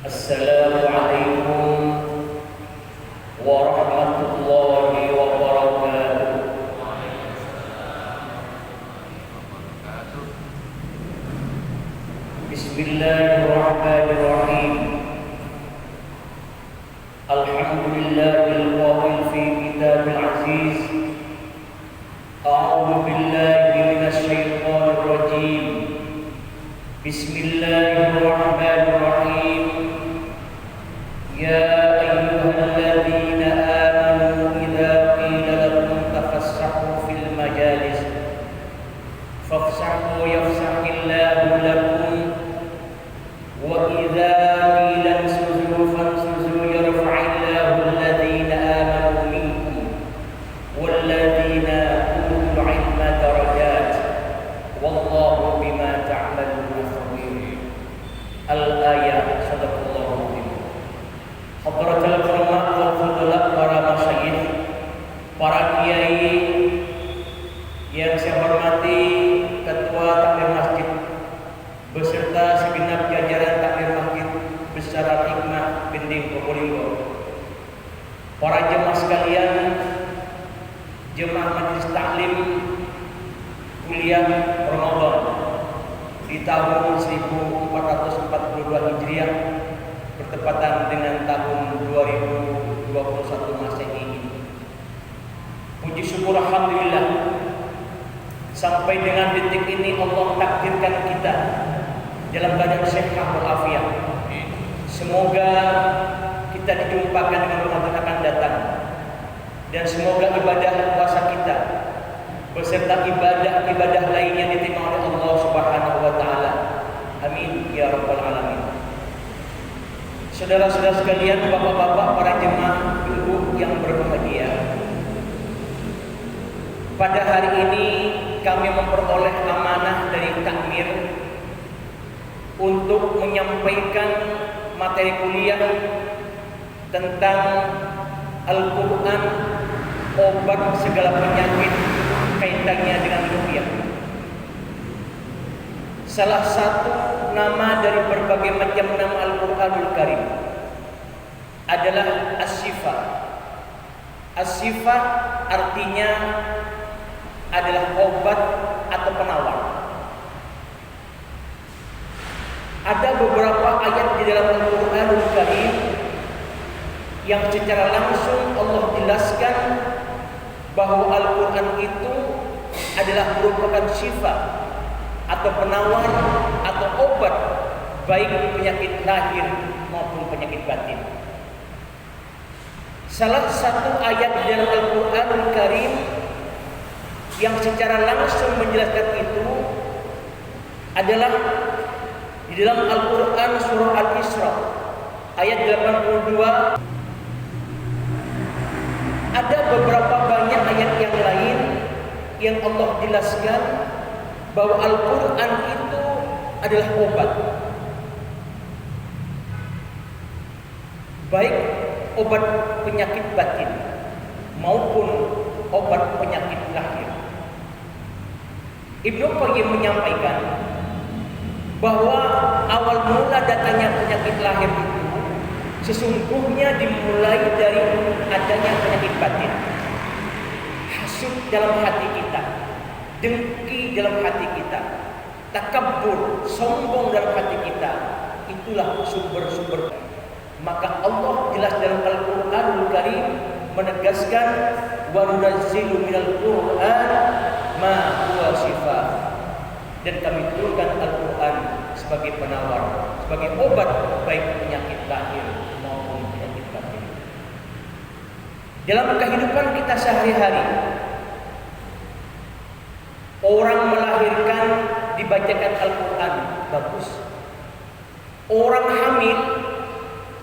Assalamualaikum warahmatullahi wabarakatuh. Bismillahirrahmanirrahim. Alhamdulillahil qawil fi kitabil aziz. A'udzu billahi minasy syaithanir rajim. Bismillahirrahmanirrahim. Ya ayyuhalladzina amanu idza qila lakum tafassahu fil majalis fafsahu yafsahillahu lakum wa idza qila ansuzu fansuzu yarfa'illahu alladzina amanu minkum walladzina utul ilma darajat wallahu bima ta'maluna khabir. Al-ayat. Sadaqallahu azim. Hadratul ulama wal fudala, para masyayikh, para kiai yang saya hormati, ketua takmir masjid beserta segenap jajaran takmir masjid besar Al-Hikmah Bending Probolinggo, para jemaah sekalian, jemaah majelis taklim kuliah Ramadan di tahun 1442 Hijriah bertepatan dengan tahun 2021 Masehi ini. Puji syukur alhamdulillah, sampai dengan detik ini Allah takdirkan kita dalam badan sehat walafiat. Semoga kita dijumpakan dengan Ramadan akan datang, dan semoga ibadah puasa kita beserta ibadah lainnya diterima oleh Allah Subhanahu wa taala. Amin ya rabbal alamin. Saudara-saudara sekalian, bapak-bapak, para jemaah, ibu yang berbahagia, pada hari ini kami memperoleh amanah dari takmir untuk menyampaikan materi kuliah tentang Al-Quran, obat segala penyakit, kaitannya dengan ruqyah. Salah satu nama dari berbagai macam nama Al-Quranul Karim adalah As-Shifa. As-Shifa artinya adalah obat atau penawar. Ada beberapa ayat di dalam Al-Quranul Karim yang secara langsung Allah jelaskan bahwa Al-Quran itu adalah merupakan syifa atau penawar atau obat baik penyakit lahir maupun penyakit batin. Salah satu ayat di dalam Al-Quranul Karim yang secara langsung menjelaskan itu adalah di dalam Al-Quran surah Al-Isra ayat 82. Ada beberapa banyak ayat yang lain yang Allah jelaskan bahwa Al-Quran itu adalah obat, baik obat penyakit batin maupun obat penyakit lahir. Ibnu Qayyim menyampaikan bahwa awal mula datangnya penyakit lahir itu sesungguhnya dimulai dari adanya penyakit batin, hasud dalam hati kita, dengki dalam hati kita, takabbur, sombong dalam hati kita. Itulah sumber-sumber. Maka Allah jelas dalam Al-Quranul Karim menegaskan wa nunazzilu minal Qur'an ma huwa shifaa, dan kami turunkan Al-Quran sebagai penawar, sebagai obat baik penyakit lahir maupun penyakit batin. Dalam kehidupan kita sehari-hari, orang melahirkan dibacakan Al-Quran, bagus. Orang hamil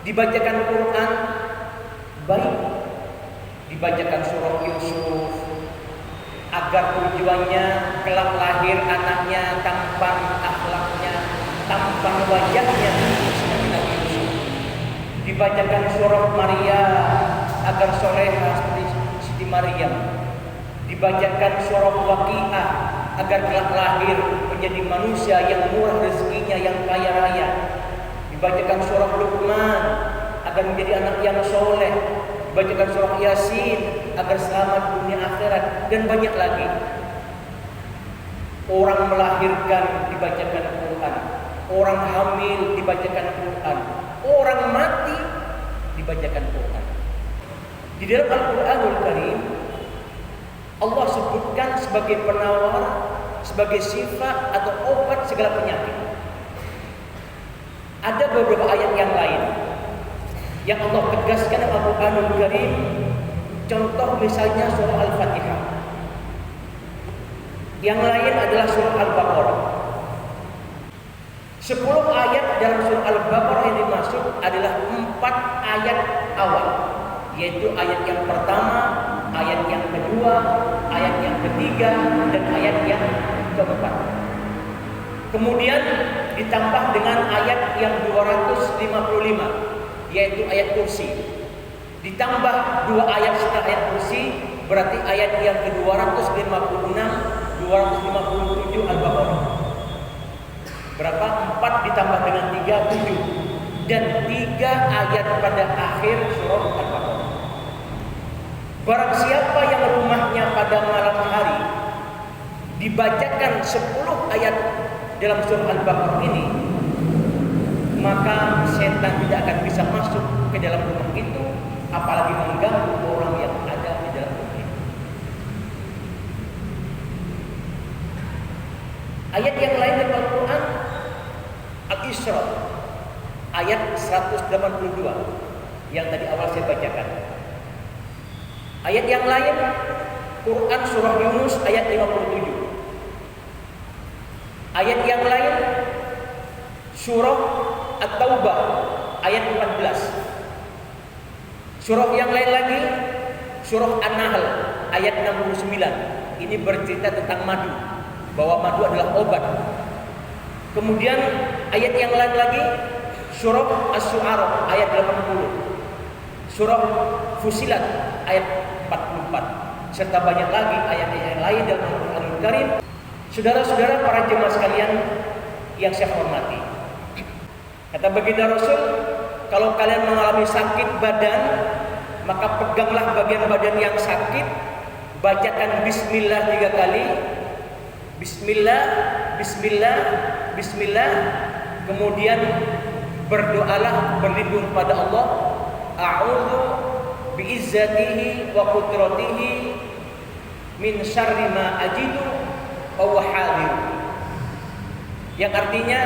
dibacakan Quran, baik. Dibacakan surah Yusuf agar tujuannya kelak lahir anaknya tampan akhlaknya, tampan wajahnya seperti Nabi Yusuf. Dibacakan surah Maryam agar soleha seperti Siti Maryam. Dibacakan surah Waqiah agar kelak lahir menjadi manusia yang murah rezekinya, yang kaya raya. dibacakan surah Luqman agar menjadi anak yang soleh, dibacakan surah Yasin agar selamat dunia akhirat, dan banyak lagi. Orang melahirkan dibacakan Quran, orang hamil dibacakan Quran, orang mati dibacakan Quran. Di dalam Al-Quranul Karim Allah sebutkan sebagai penawar, sebagai sifat atau obat segala penyakit. Ada beberapa ayat yang lain yang Allah tegaskan dalam Al-Quranul Karim. Contoh misalnya surah Al-Fatihah. Yang lain adalah surah Al-Baqarah. 10 ayat dalam surah Al-Baqarah yang dimaksud adalah 4 ayat awal, yaitu ayat yang pertama, ayat yang kedua, ayat yang ketiga, dan ayat yang keempat. Kemudian ditambah dengan ayat yang 255, yaitu ayat kursi. Ditambah 2 ayat setelah ayat kursi, berarti ayat yang ke-256, 257 Al-Baqarah. Berapa? 4 ditambah dengan 3, 7. Dan 3 ayat pada akhir surah Al-Baqarah. Barang siapa yang rumahnya pada malam hari dibacakan 10 ayat dalam surah Al-Baqarah ini, maka setan tidak akan bisa masuk ke dalam rumah itu, apalagi mengganggu orang yang ada di dalam rumah itu. Ayat yang lain dalam Al-Quran, Al-Isra ayat 182 yang tadi awal saya bacakan. Ayat yang lain, Quran surah Yunus ayat 57. Ayat yang lain, surah At-Taubah ayat 14. Surah yang lain lagi, surah An-Nahl ayat 69. Ini bercerita tentang madu, bahwa madu adalah obat. Kemudian ayat yang lain lagi, surah Asy-Syu'ara ayat 80. Surah Fusilat ayat 44. Serta banyak lagi ayat-ayat yang lain dalam Al-Qur'anul Karim. Saudara-saudara para jemaah sekalian yang saya hormati, kata baginda Rasul, kalau kalian mengalami sakit badan, maka peganglah bagian badan yang sakit, bacakan bismillah 3 kali. Bismillah, bismillah, bismillah. Kemudian berdoalah, berlindung pada Allah. A'udzu bi'izzatihi wa qudratihi min syarri ma ajidu wa huwa hadir. Yang artinya,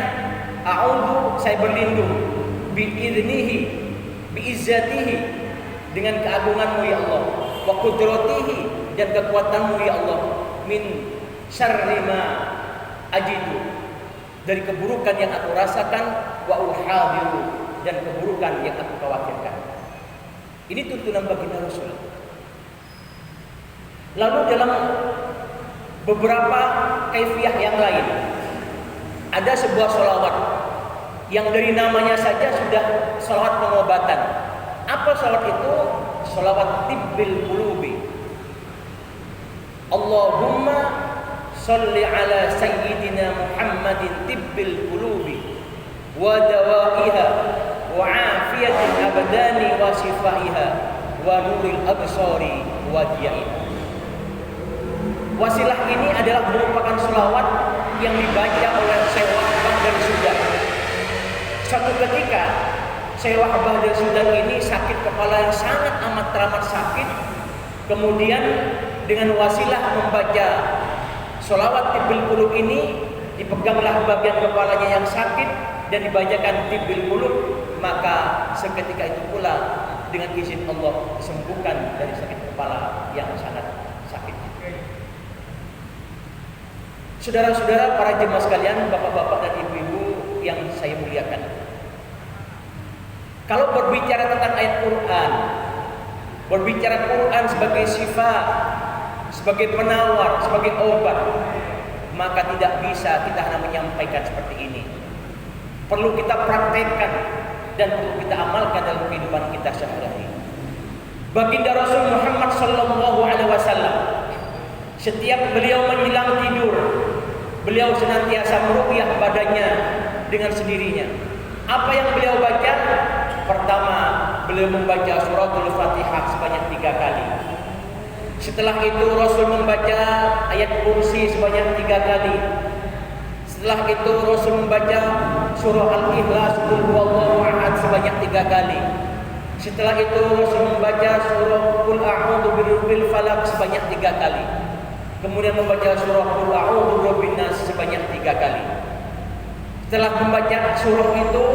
a'udzu, saya berlindung, bi'idnihi, bi'izzatihi, dengan keagunganmu ya Allah, wa qudratihi, dan kekuatanmu ya Allah, min syarri ma ajidu, dari keburukan yang aku rasakan, wa uhadiru, dan keburukan yang aku khawatirkan. Ini tuntunan baginda Rasul. Lalu dalam beberapa kaifiyah yang lain, ada sebuah sholawat yang dari namanya saja sudah sholawat pengobatan. Apa sholawat itu? Sholawat tibbil qulubi. Allahumma sholli ala sayyidina Muhammadin tibbil qulubi wa dawaiha wa afiyatil abdani wa shifaiha wa nuril absari wa diyaiha. Wasilah ini adalah merupakan sholawat yang dibaca oleh Syekh Wahbah dari Sudan. Suatu ketika Syekh Wahbah dari Sudan ini sakit kepala yang sangat amat teramat sakit. Kemudian dengan wasilah membaca sholawat tibbil qulub ini, dipeganglah bagian kepalanya yang sakit dan dibacakan tibbil qulub, maka seketika itu pula dengan izin Allah disembuhkan dari sakit kepala yang sangat sakit. Saudara-saudara para jemaah sekalian, bapak-bapak dan ibu-ibu yang saya muliakan, kalau berbicara tentang ayat Quran, berbicara Quran sebagai sifat, sebagai penawar, sebagai obat, maka tidak bisa kita hanya menyampaikan seperti ini. Perlu kita praktekkan dan perlu kita amalkan dalam kehidupan kita sehari-hari. Baginda Rasul Muhammad sallallahu alaihi wasallam, setiap beliau menjelang tidur, beliau senantiasa meruqyah badannya dengan sendirinya. Apa yang beliau baca? Pertama, beliau membaca suratul Fatihah sebanyak 3 kali. Setelah itu Rasul membaca ayat kursi sebanyak 3 kali. Setelah itu Rasul membaca surah Al-Ikhlas Qul huwallahu ahad sebanyak 3 kali. Setelah itu Rasul membaca surah Qul a'udzu birabbil falaq sebanyak 3 kali. Kemudian membaca surah Qul a'udzu birabbin nas sebanyak 3 kali. Setelah membaca surah itu,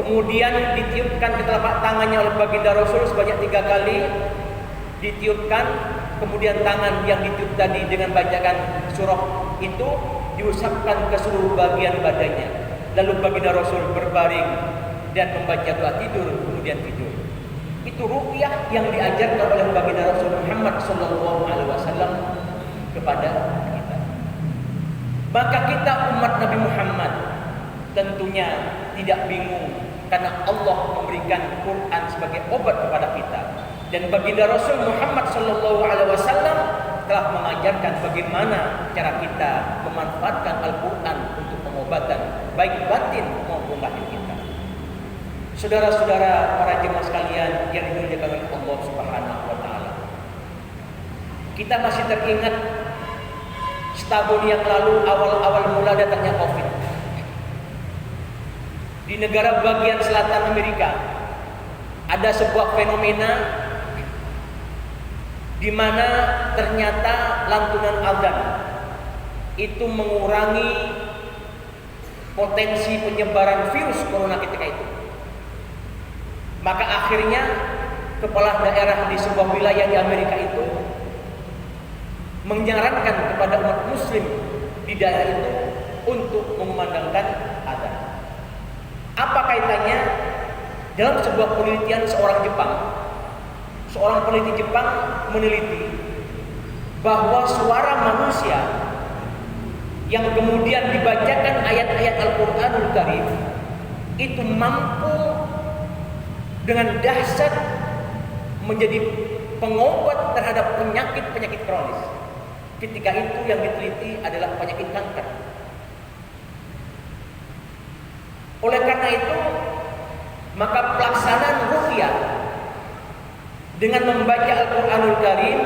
kemudian ditiupkan ke telapak tangannya oleh baginda Rasul sebanyak 3 kali. Ditiupkan, kemudian tangan yang ditiup tadi dengan bacakan surah itu diusapkan ke seluruh bagian badannya. Lalu baginda Rasul berbaring dan membaca doa tidur, kemudian tidur. Itu ruqyah yang diajarkan oleh baginda Rasul Muhammad SAW kepada kita. Maka kita umat Nabi Muhammad tentunya tidak bingung karena Allah memberikan Quran sebagai obat kepada kita. Dan baginda Rasul Muhammad SAW telah mengajarkan bagaimana cara kita memanfaatkan Al-Quran untuk pengobatan baik batin maupun lahir kita. Saudara-saudara para jemaah sekalian yang dimuliakan oleh Allah Subhanahu wa taala. Kita masih teringat setahun yang lalu awal-awal mula datangnya Covid. Di negara bagian selatan Amerika ada sebuah fenomena di mana ternyata lantunan azan itu mengurangi potensi penyebaran virus corona ketika itu. Maka akhirnya kepala daerah di sebuah wilayah di Amerika itu menyarankan kepada umat muslim di daerah itu untuk mengumandangkan azan. Apa kaitannya? Dalam sebuah penelitian seorang peneliti Jepang meneliti bahwa suara manusia yang kemudian dibacakan ayat-ayat Al-Qur'anul Karim itu mampu dengan dahsyat menjadi pengobat terhadap penyakit-penyakit kronis. Ketika itu yang diteliti adalah penyakit kanker. Oleh karena itu, maka pelaksanaan ruqyah dengan membaca Al-Qur'anul Karim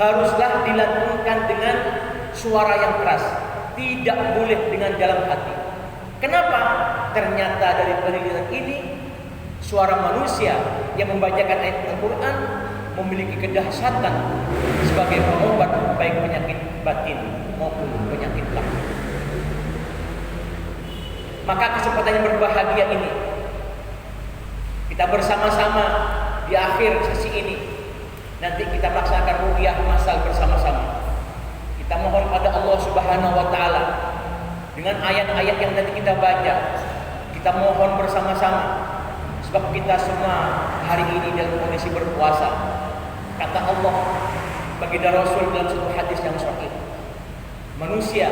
haruslah dilakukan dengan suara yang keras, tidak boleh dengan dalam hati. Kenapa? Ternyata dari penelitian ini suara manusia yang membacakan ayat Al-Quran memiliki kedahsyatan sebagai pengobat baik penyakit batin maupun penyakit lahir. Maka kesempatan yang berbahagia ini kita bersama-sama di akhir sesi ini nanti kita melaksanakan ruqyah masal bersama-sama. Kita mohon pada Allah Subhanahu wa taala dengan ayat-ayat yang tadi kita baca, kita mohon bersama-sama sebab kita semua hari ini dalam kondisi berpuasa. Kata Allah baginda Rasul dalam satu hadis yang sahih, manusia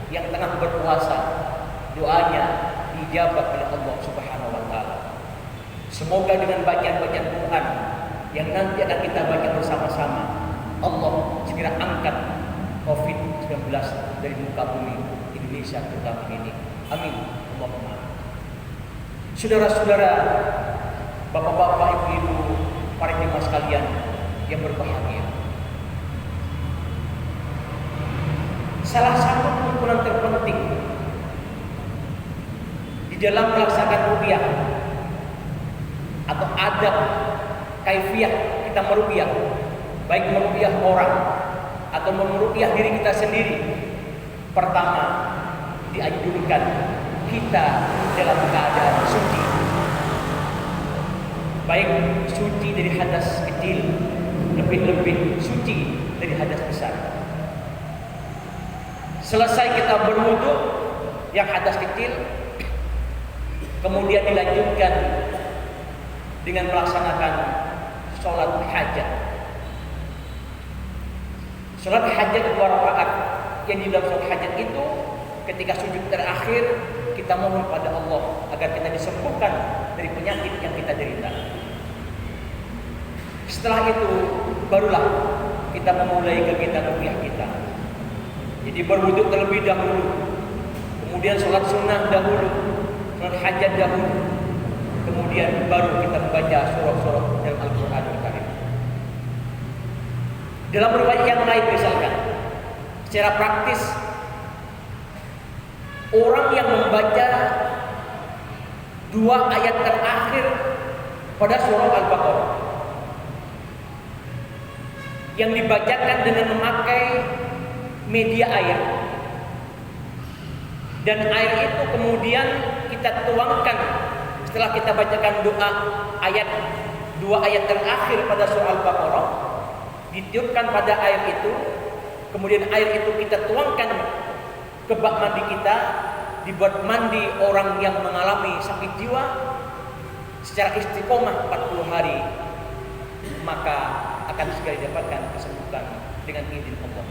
yang tengah berpuasa doanya dijawab oleh Allah Subhanahu wa taala. Semoga dengan bacaan-bacaan Quran yang nanti akan kita baca bersama-sama, Allah segera angkat COVID-19 dari muka bumi Indonesia terutama ini. Amin. Allahumma. Saudara-saudara, bapak-bapak, ibu-ibu, para jemaah sekalian yang berbahagia. Salah satu kumpulan terpenting di dalam melaksanakan ruqyah atau adab kaifiyah kita meruqyah, baik meruqyah orang atau meruqyah diri kita sendiri. Pertama, dianjurkan kita dalam keadaan suci, baik suci dari hadas kecil, lebih-lebih suci dari hadas besar. Selesai kita berwudu yang hadas kecil, kemudian dilanjutkan dengan melaksanakan sholat hajat. Sholat hajat 2 rakaat yang di dalam sholat hajat itu ketika sujud terakhir kita mohon pada Allah agar kita disembuhkan dari penyakit yang kita derita. Setelah itu barulah kita memulai kegiatan ruqyah kita. Jadi berwudu terlebih dahulu, kemudian sholat sunnah dahulu, surat hajat dahulu, kemudian baru kita membaca surah-surah dalam Al-Quran Al-Karim. Dalam riwayat yang lain misalkan, secara praktis orang yang membaca 2 ayat terakhir pada surah Al-Baqarah yang dibacakan dengan memakai media air, dan air itu kemudian kita tuangkan setelah kita bacakan doa ayat 2 ayat terakhir pada surah Al-Baqarah, ditiupkan pada air itu, kemudian air itu kita tuangkan ke bak mandi kita, dibuat mandi orang yang mengalami sakit jiwa secara istiqomah 40 hari, maka akan segera didapatkan kesembuhan dengan izin Allah.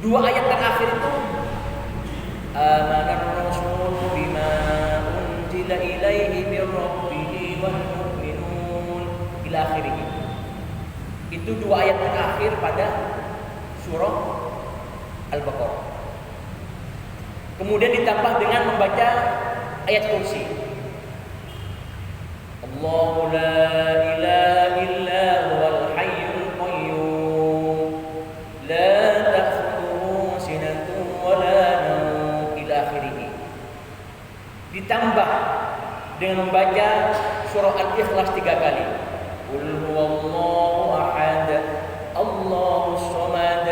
2 ayat terakhir itu amanar rasul bima unzila ilaihi mir rabbih wal mu'minun ila akhirih. Itu 2 ayat terakhir pada surah Al-Baqarah. Kemudian ditambah dengan membaca ayat kursi. Allahu la ilaha illa huwal hayyul qayyum la ta'khudhuhu sinatun wa la nawm ila akhirih. Ditambah dengan membaca surah Al-Ikhlas 3 kali. Qul huwallahu ahad, Allahus samad,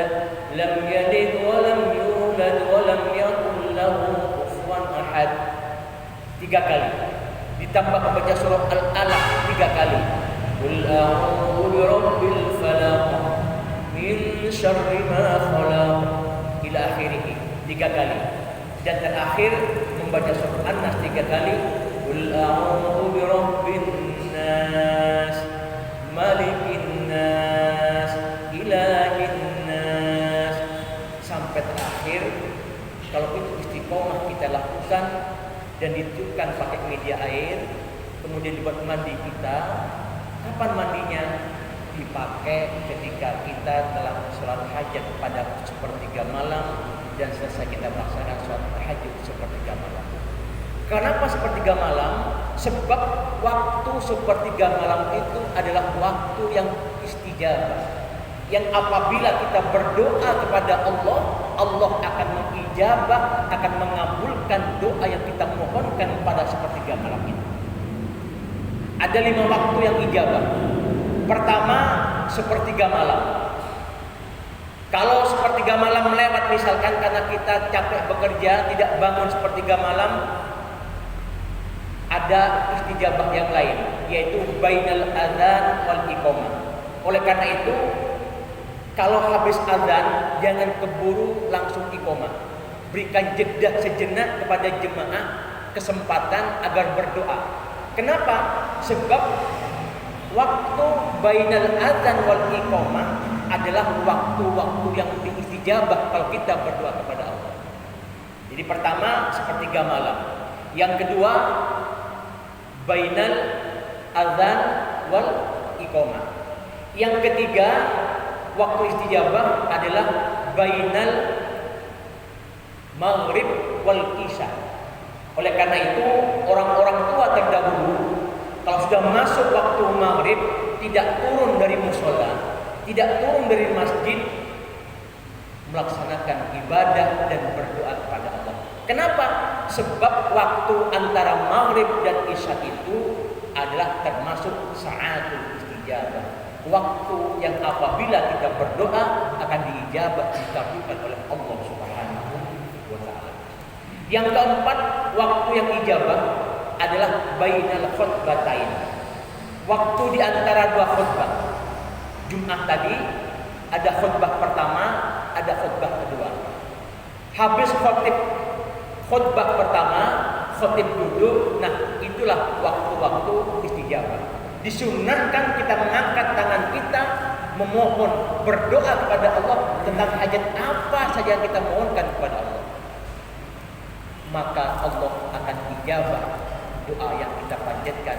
lam yalid wa lam yulad wa lam yakul lahu kufuwan ahad 3 kali. Ditambah membaca surah Al-Alaq 3 kali. Qul a'udzu birabbil falaq min syarri ma khalaq ila akhirih 3 kali. Dan terakhir membaca surah An-Nas 3 kali. Qul a'udzu birabbin nas malikin nas ilahin nas sampai terakhir. Kalau itu istiqomah kita lakukan dan ditiupkan pakai media air, kemudian dibuat mandi kita. Kapan mandinya? Dipakai ketika kita telah sholat hajat pada sepertiga malam dan selesai kita melaksanakan sholat tahajud sepertiga malam. Kenapa sepertiga malam? Sebab waktu sepertiga malam itu adalah waktu yang istijabah, yang apabila kita berdoa kepada Allah, Allah akan mengijabah, akan mengabulkan doa yang kita mohonkan pada sepertiga malam itu. Ada 5 waktu yang ijabah. Pertama, sepertiga malam. Kalau sepertiga malam melewat misalkan karena kita capek bekerja, tidak bangun sepertiga malam, ada istijabah yang lain, yaitu bainal adzan wal iqamah. Oleh karena itu, kalau habis azan jangan keburu langsung iqamah. Berikan jeda sejenak kepada jemaah kesempatan agar berdoa. Kenapa? Sebab waktu bainal adzan wal iqamah adalah waktu-waktu yang diistijabah kalau kita berdoa kepada Allah. Jadi pertama sepertiga malam. Yang kedua bainal adzan wal iqamah. Yang ketiga waktu istijabah adalah bainal maghrib wal isya. Oleh karena itu orang-orang tua terdahulu kalau sudah masuk waktu maghrib tidak turun dari musola, tidak turun dari masjid, melaksanakan ibadah dan berdoa kepada Allah. Kenapa? Sebab waktu antara maghrib dan isya itu adalah termasuk sa'atul istijabah. Waktu yang apabila kita berdoa akan diijabah, dikabulkan oleh Allah Subhanahu wa taala. Yang keempat, waktu yang ijabah adalah bainal khutbatain. Waktu di antara 2 khutbah. Jumat tadi ada khutbah pertama, ada khutbah kedua. Habis khutbah pertama, khutib duduk. Nah, itulah waktu-waktu istijabah. Disunnahkan kita mengangkat tangan kita, memohon, berdoa kepada Allah tentang hajat apa saja yang kita mohonkan kepada Allah. Maka Allah akan ijabah doa yang kita panjatkan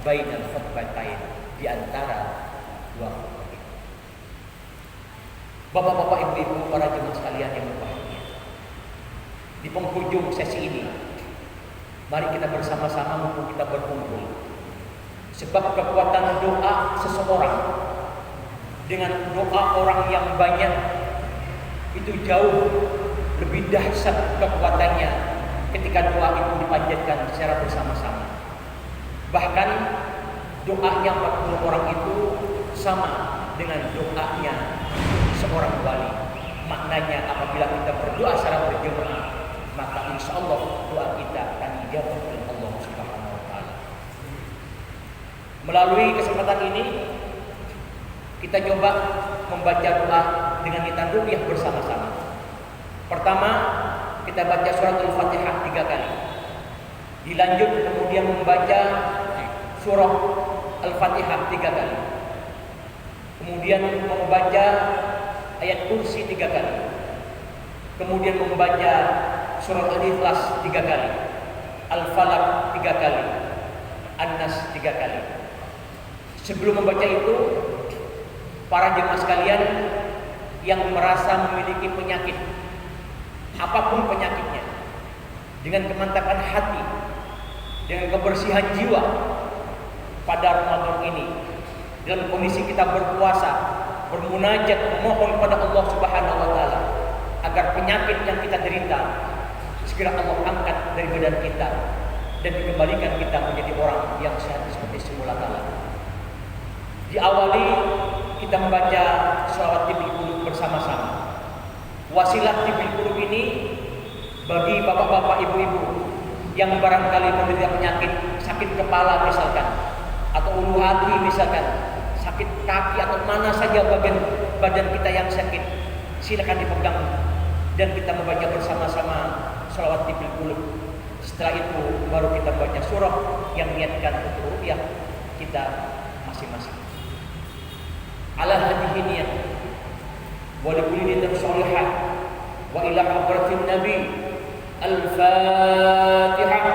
bainal khutbatain, di antara 2 khutbah itu. Bapak-bapak, ibu-ibu, para jemaah sekalian yang berbahagia, di penghujung sesi ini, mari kita bersama-sama mumpung kita berkumpul. Sebab kekuatan doa seseorang dengan doa orang yang banyak itu jauh lebih dahsyat kekuatannya ketika doa itu dipanjatkan secara bersama-sama. Bahkan doanya 40 orang itu sama dengan doanya seorang wali. Maknanya apabila kita berdoa secara berjamaah, maka insya Allah doa kita akan dijawab oleh Allah Subhanahu wa Ta'ala. Melalui kesempatan ini kita coba membaca doa dengan kita ruqyah bersama-sama. Pertama, kita baca surat Al-Fatihah 3 kali. Dilanjut kemudian membaca surah Al-Fatihah 3 kali. Kemudian membaca ayat kursi 3 kali. Kemudian membaca surat Al-Ikhlas 3 kali. Al-Falaq 3 kali. An-Nas 3 kali. Sebelum membaca itu, para jemaah sekalian yang merasa memiliki penyakit, apapun penyakitnya, dengan kemantapan hati, dengan kebersihan jiwa pada Ramadan ini, dalam kondisi kita berpuasa, bermunajat, memohon kepada Allah Subhanahu wa Ta'ala agar penyakit yang kita derita segera Allah angkat dari badan kita dan dikembalikan kita menjadi orang yang sehat seperti semula kala. Diawali kita membaca sholawat tibil qulub bersama-sama. Wasilah tibil qulub ini bagi bapak-bapak, ibu-ibu yang barangkali menderita penyakit sakit kepala misalkan, atau ulu hati misalkan, sakit kaki atau mana saja bagian badan kita yang sakit, silakan dipegang dan kita membaca bersama-sama sholawat tibil qulub. Setelah itu baru kita baca surah yang niatkan untuk ruqyah kita masing-masing. Ala hadhihi niyat wa likulli niyatin shalihah wa ila hadratin nabi. Al-Fatihah.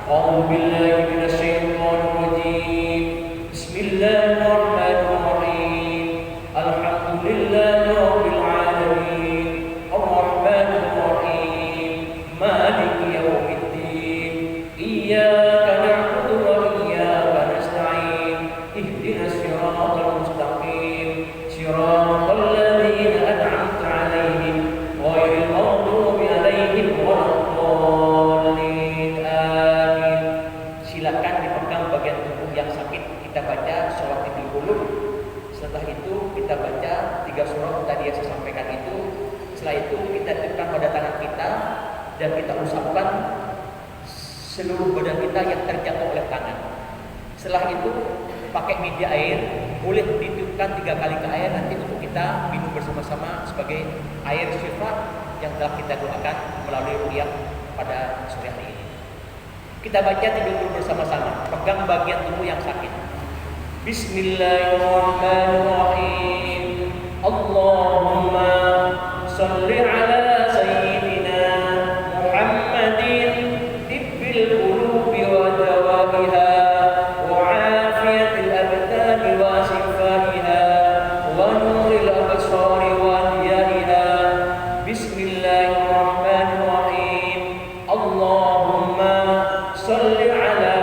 A'udzu billahi minasy syaithanir rajim. Bismillahirrahmanirrahim. Alhamdulillahi rabbil alamin. Arrahmanir rahim. Maliki yaumiddin. Iyyaka na'budu wa iyyaka nasta'in. Ihdinas siratal mustaqim. Siratal ladzina an'amta 'alaihim ghairil maghdubi 'alaihim waladdallin. Amin. Silakan dipegang bagian tubuh yang sakit. Kita baca sholawat tibil qulub. Setelah itu kita baca 3 surah tadi yang saya sampaikan itu. Setelah itu kita tekan pada tangan kita dan kita usapkan seluruh badan kita yang terjangkau oleh tangan. Setelah itu pakai media air, boleh ditiupkan 3 kali ke air nanti untuk kita minum bersama-sama sebagai air syifa yang telah kita doakan melalui ruqyah pada sore hari ini. Kita baca tibil qulub bersama-sama, pegang bagian tubuh yang sakit. Bismillahirrahmanirrahim. Allahumma shalli ala sayyidina Muhammadin tibbil qulubi wa dawa'iha wa afiyatil abdani wa shifaiha wa nuril absari wa diyaiha. Bismillahirrahmanirrahim. Allahumma shalli ala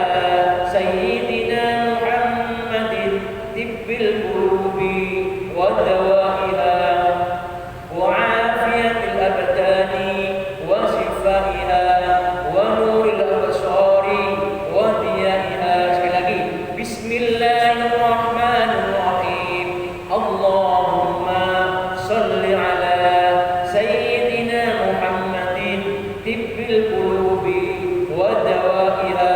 sayyidina Muhammadin tibbil qulubi wa dawa'iha wa afiyatil abdani wa shifaiha wa nuril absari wa diyaiha. Sekali lagi, Bismillahirrahmanirrahim. Allahumma shalli ala sayyidina Muhammadin tibbil qulubi wa dawa'iha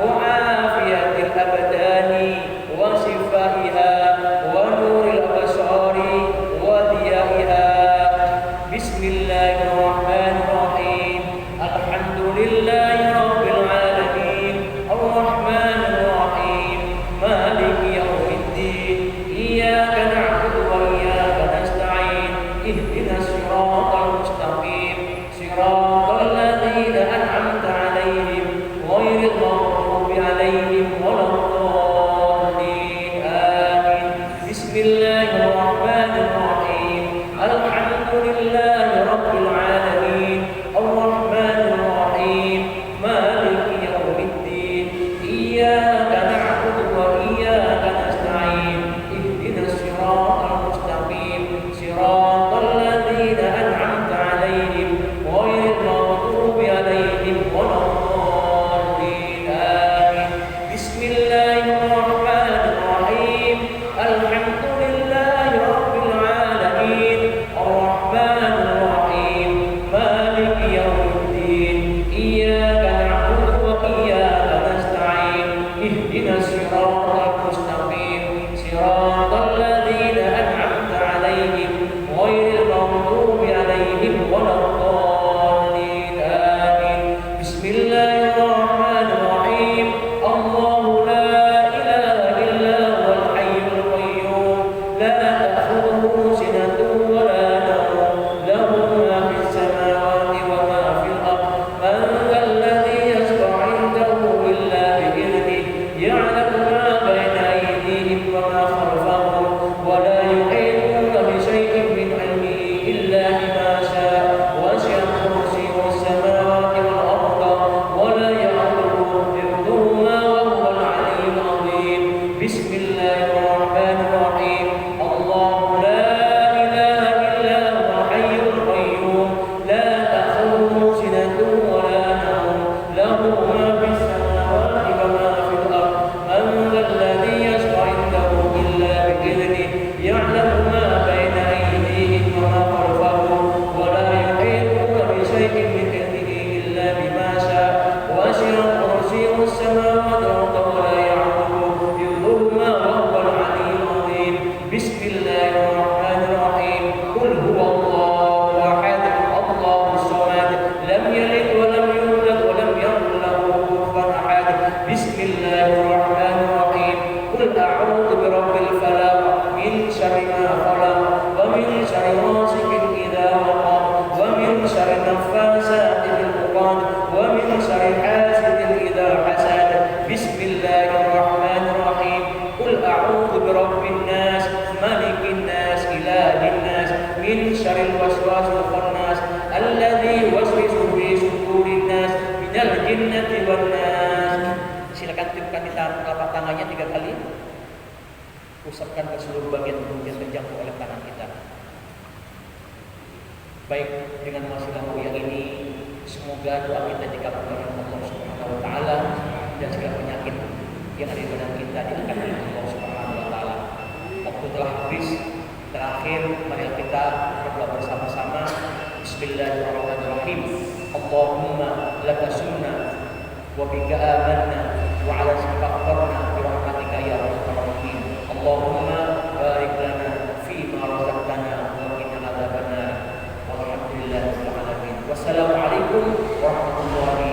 wa afiyatil abdani wa shifaiha wa nuril absari wa diyaiha. Bismillahirrahmanirrahim. Alhamdulillahi rabbil alamin. Arrahmanir rahim. Maliki yaumiddin. Iyyaka na'budu wa iyyaka nasta'in. Ihdinas siratal mustaqim. Siratal ladzina an'amta 'alaihim ghairil maghdubi 'alaihim waladdallin. Amin. Bismillahirrahmanirrahim. Alhamdulillahi rabbil alamin. Arrahmanir usapkan ke seluruh bagian tubuh yang terjangkau oleh tangan kita. Baik dengan masa lalu yang ini, semoga doa kita dikabulkan oleh Allah Subhanahu wa taala dan segala penyakit yang ada di badan kita diangkat oleh Allah Subhanahu wa taala. Waktu telah habis. Terakhir, mari kita berdoa bersama-sama. Bismillahirrahmanirrahim. Allahumma laka sunna wa bika amanna wa ala zikra akhbarna bi rahmatika ya arhamar rahimin. Allahumma barik lana fi ma razaqtana wa qina adzabannar. Walhamdulillahirabbil alamin. Wassalamualaikum warahmatullahi